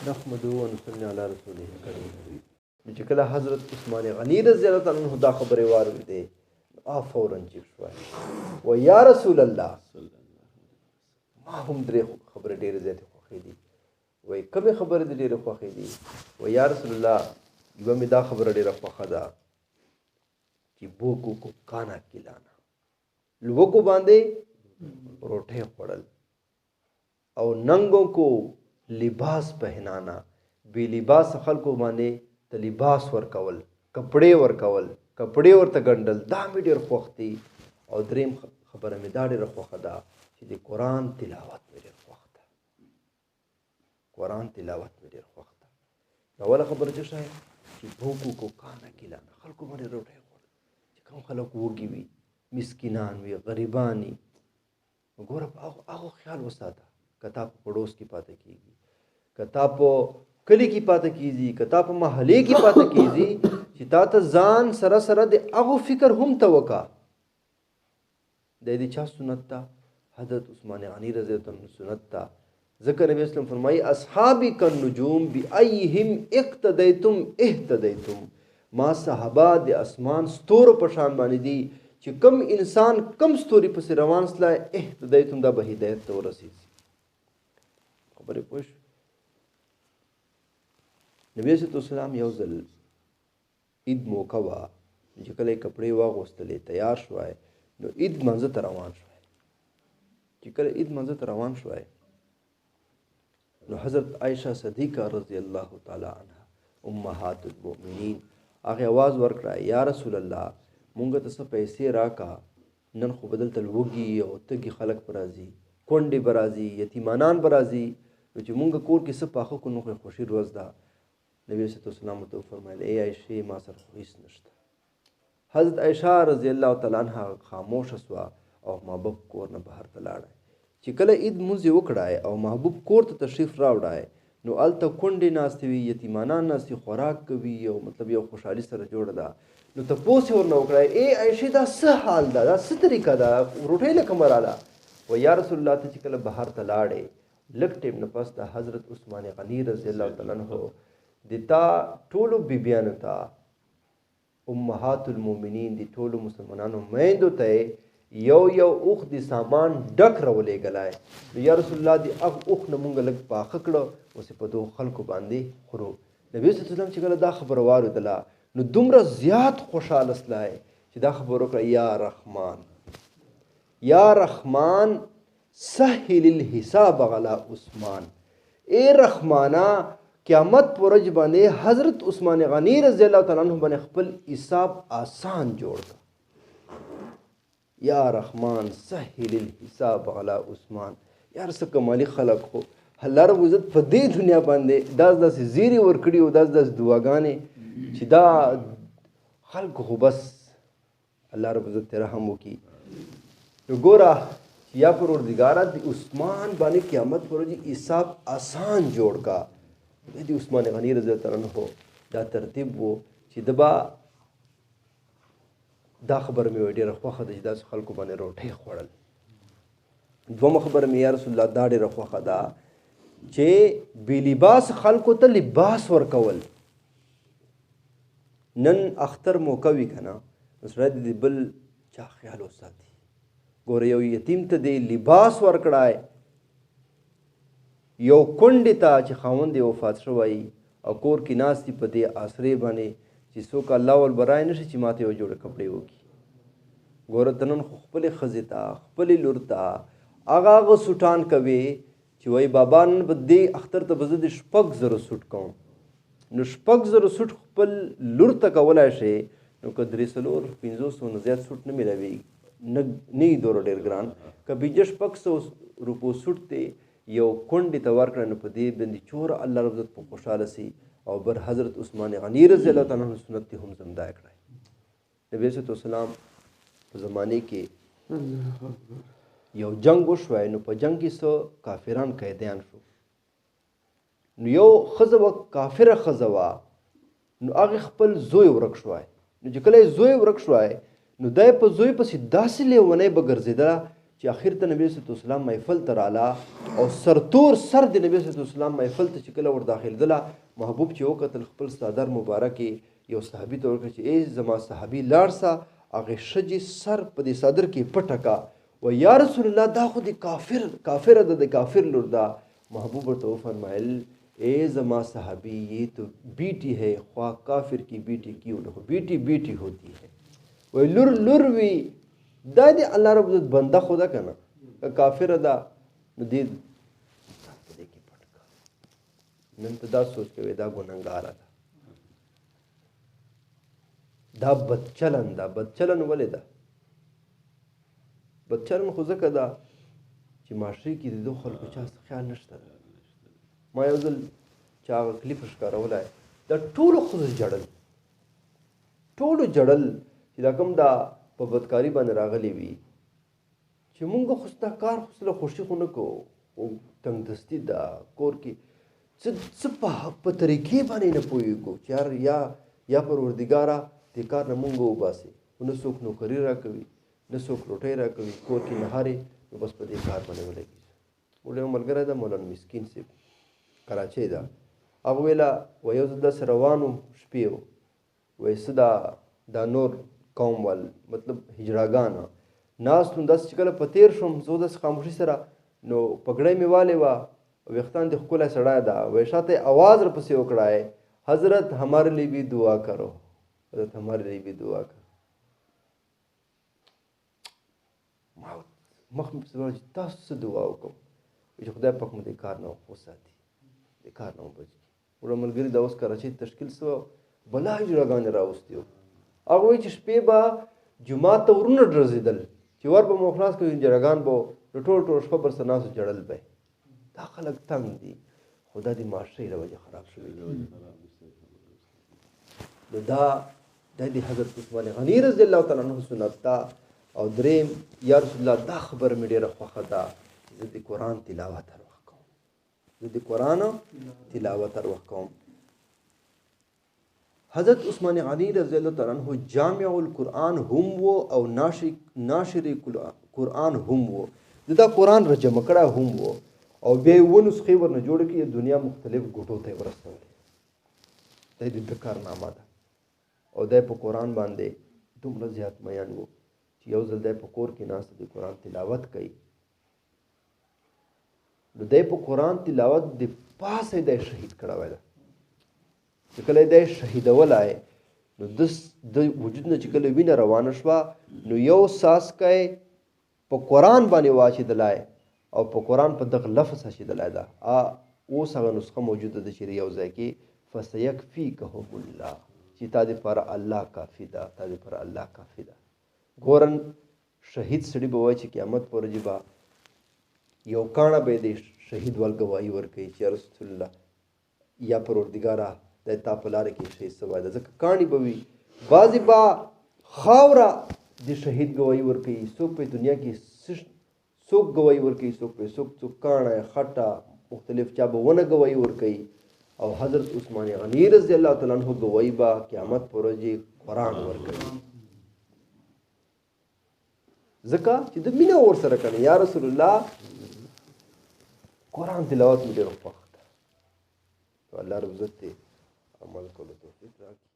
نحمده ونصلي علی رسوله الکریم. چې کله حضرت عثمان غنی رضی الله تعالی عنہ دا خبره واورېدې فوراً چیک شوی و یا رسول الله ما هم درې خبرې ډېرې زیاتې خوښې دي. وایي کومې خبرې دې ډېرې خوښې دي؟ و یا رسول الله یوه مې دا خبره ډېره خوښه ده چې بوکو کو کانا کلانا، لوږو باندې روټۍ خوړل او ننګو کو لباس پهنانا، بې لباس خلکو باندې ته لباس ورکول، کپړې ورکول، کپړې ورته ګنډل، دا مې ډېر خوښ دي. او دریم خبره مې دا ډېره خوښه ده چې د قرآن تلاوت مې ډېر خوښ ده. قرآن تلاوت مې ډېر خوښ ده. اوله خبره چې شاید چې بوکو کو کانا کلانا، خلکو باندې روټۍ خوړل چې کوم خلک وږي وي، مسکینان وي، غریبان وي. ګوره هغه خیال وساته که تا په پړوس کې پاتې کېږي، که تا په کلی کې پاتې کېږي، که تا په محلې کې پاتې کېږي، چې تا ته ځان سره سره د هغو فکر هم ته وکړه. د دې چا سنت ده؟ حضرت عثمان غنی رضی الله عنه سنت ده. ذکر نبی اسلام فرمایي اصحابی کالنجوم بأیهم اقتدیتم اهتدیتم. ما صحابه د اسمان ستورو په شان باندې دي چې کم انسان کم ستوري پسې روان سله اهتدیتم دا به هدایت ته ورسېږي. خبرې پوه شو؟ نبی صلی الله علیه وسلم یو ځل عید موقع وه چې کله یې کپړې واغوستلې تیار شوی نو عید منځه ته روان شوی. چې کله عید منځه ته روان شوی نو حضرت عایشه صدیقه رضی الله تعالی عنها امهات المؤمنین هغې آواز ورکړه یا رسول الله مونږ ته څه پیسې راکا، نن خو به دلته لوږي او تږي خلک به راځي، کونډې به راځي، یتیمانان به راځي، نو چې مونږ کور کې څه پاخه کړو نو خوښي ورځ ده. نبی صلی الله علیه وسلم ورته وفرمیل ای عایشې ما سره خو هېڅ نشته. حضرت عایشه رضی الله تعالی عنها خاموشه سوه او محبوب کور نه بهر ته لاړی. چې کله عید مونځ یې وکړی او محبوب کور ته تشریف راوړی نو هلته کونډې ناستې وي، یتیمانان ناستې، خوراک کوي او مطلب یو خوشحالي سره جوړه ده. نو تپوس یې ورنه وکړی ای عایشې دا څه حال ده، دا څه طریقه ده، روټۍ له کومه راله؟ و یا رسول الله ته چې کله بهر ته لاړې لږ ټیم نه پس د حضرت عثمان غنی رضی الله تعالی عنه د تا ټولو بیبیانو ته امهات المؤمنین د ټولو مسلمانانو میندو ته یو اوښ د سامان ډک راولېږلی. نو یا رسول الله د هغه اوښ نه مونږ لږ پاخه کړه اوس یې په دغو خلکو باندې خورو. نبي صلی الله علیه وسلم چې کله دا خبره واورېدله نو دومره زیات خوشحاله سلی چې دا خبره وکړه یا رحمان یا رحمان سهل الحساب علی عثمان. ای رحمانا قیامت پر ورځ باندې حضرت عثمان غنی رضی الله تعالی عنہ باندې خپل حساب آسان جوړ کړه. یا رحمان سهل الحساب علی عثمان. یار څه کمالي خلق خو الله رب عزت په دې دنیا باندې داسې زیری ورکړي او داسې دعاګانې چې دا خلکو خو بس الله رب عزت رحم وکړي. نو ګوره یا پروردګاره د عثمان باندې قیامت پر ورځ حساب آسان جوړ کا. د عثمان غنی رضی الله عنه دا ترتیب وو چې دبا دا خبر مې ډېره خوښه ده چې داسې خلکو باندې روټۍ خوړل. دومره خبره مې یا رسول الله دا ډېره خوښه ده چې بې لباس خلکو ته لباس ورکول. نن اختر موقع وي که نه نو سړی د بل چا خیال وساتي. ګوره یو یتیم ته دی لباس ورکړی، یو کونډې ته چې خاوند یې وفات شوی او کور کې ناستي په دې آسرې باندې چې څوک الله ول برای نشي چې ماته یو جوړه کپړې وکړي. ګوره ته نن خو خپلې ښځې ته خپلې لور ته هغه سوټان کوې چې وایي بابا نن به دې اختر ته به زه د 6,000 سوټ کوم. نو 6,000 سوټ خپل لور ته کولی شې نو که 300-500 نه زیات سوټ نه میلاوېږي، نه یې دومره ډېر ګران. که 500-600 روپو سوټ دی یو کونډې ته ورکړه نو په دې باندې چوره الله رب عزت په خوشحاله سي. او بر حضرت عثمان غنی رضی الله تعالی عنہ سنت ته هم زمدای کړی. نبی صلی الله علیه وسلم په زمانه کې یو جنگ وشوی نو په جنگ کې څو کافران قیدیان شو. نو یو ښځه وه کافره ښځه وه نو هغې خپل زوی ورک شوی. نو چې کله یې زوی ورک شوی نو دی په زوی پسې داسې لیونی به ګرځېدله چې اخر ته نبی صلی الله علیه وسلم محفل ته رااله او سرتور سر د نبی صلی الله علیه وسلم محفل ته چې کله ور داخلېدله محبوب چې وکتل خپل صدر مبارک یو صحابي ته ورکړه چې ای زما صحابي لاړ سه هغې ښځې سر په دې صدر کې پټه کا و یا رسول الله دا خو د کافره ده د کافر لور ده. محبوب ورته وفرمایل اے زما صحابی یہ تو بیٹی ہے خواہ کافر کی بیٹی کیوں نہ ہو بیٹی بیٹی ہوتی ہے. وی لور وی دا دی الله رب عزت بنده خدا کنه کافر ده نو دې کې پټ کا نن ته دا سوچ کوي دا ګناهګاره ده دا بدچلن ده. بدچلن ولې ده؟ بدچلن خو ځکه ده چې معاشرې کې د دو خلکو چا څه خیال نشته ده. ما یو ځل چې هغه کلیپ ښکارولی دا ټولو ښځو جړل چې دا کوم دا په بدکاري باندې راغلی وي چې مونږ خو ستا کار خو سره خوښي خو نه کوو خو تنګدستي ده کور کې څه په طریقې باندې نه پوهېږو چې یا پروردګاره دې کار نه مونږ وباسې خو نه څوک نوکري راکوي نه څوک روټۍ راکوي کور کې نهارې نو بس په دې کار باندې ولګېږي. موږ یو ملګری ده مولانا مسکین صاحب کراچۍ ده هغه ویله و یو ځل داسې روان وم شپې و وایي څه دا نور قوم ول مطلب هجراګانه ناست نو داسې چې کله په تېر شوم زه داسې خاموشي سره نو پګړۍ مې والې وه ویښتان دې ښکلی سړی ده وایي شاته یې آواز راپسې وکړه ہے حضرت ہمارے لیے بھی دعا کرو حضرت ہمارے لیے بھی دعا کرو. مخ مې پسې ولاړ چې تاسو څه دعا وکړم چې خدای پاک مو دې کار نه وساتي دې کار نه وبچي. وړه ملګري دا اوس کراچۍ تشکیل سوه بلا هجراګانې راوستي وو. هغه وایي چې شپې به جومات ته ورونه ډرزېدل چې ور به مو خلاص کړي هجراګان به نو ټول شپه پر سر ناستو جړل به دا خلک تنګ دي خو دا د معاشرې له وجې خراب شوي دي. نو دا د حضرت عثمان غني رضی الله تعالی عنه سنت ده. او دریم یا رسول الله دا خبر مې ډېره خوښه ده زه د قرآن تلاوت هر وخت کوم حضرت عثمان غنی رضی الله تعالی عنہ جامع القرآن هم وو او ناشر قرآن هم وو دا قرآن را جمع کړه هم وو او بیا یې اووه نسخې ورنه جوړې کړي دنیا مختلف ګوټو ته یې ورسولې. دا د ده کارنامه ده او دی په قرآن باندې دومره زیات میین و چې یو ځل دی په کور کې ناست د قرآن تلاوت کوي نو دی په قرآن تلاوت د پاسه دی شهید کړی ده چې کله دی شهیدولی نو د وجود نه چې کله وینه روانه شوه نو یو څاڅکی په قرآن باندې واچېدلی او په قرآن په دغه لفظ اچېدلی ده. اوس هغه نسخه موجوده ده چې یو ځای کې فسیکفیکهم الله چې تا دپاره الله کافي ده ګورن شهید سړي به وایي چې قیامت په ورځې به یو کاڼه به یې د شهید ول ګواهي ورکوي چې یا رسول الله یا پروردګاره د تا په لاره کې شهید سوی ده ځکه کاڼي به وي بعضې به خاوره د شهید ګواهي ورکوي څوک په دنیا کې څوک ګواهي ورکوي څوک کاڼه خټه مختلف چا به ونه ګواهي ورکوي او حضرت عثمان غني رضی الله تعالی عنہ ګواهي به قیامت په ورځ قرآن ورکوي ځکه چې د مینه ورسره کنه یا رسول الله قرآن تلاوت مې ډېر خوښ ده. الله رب عزت دې عمل کولو توفیق راکړي.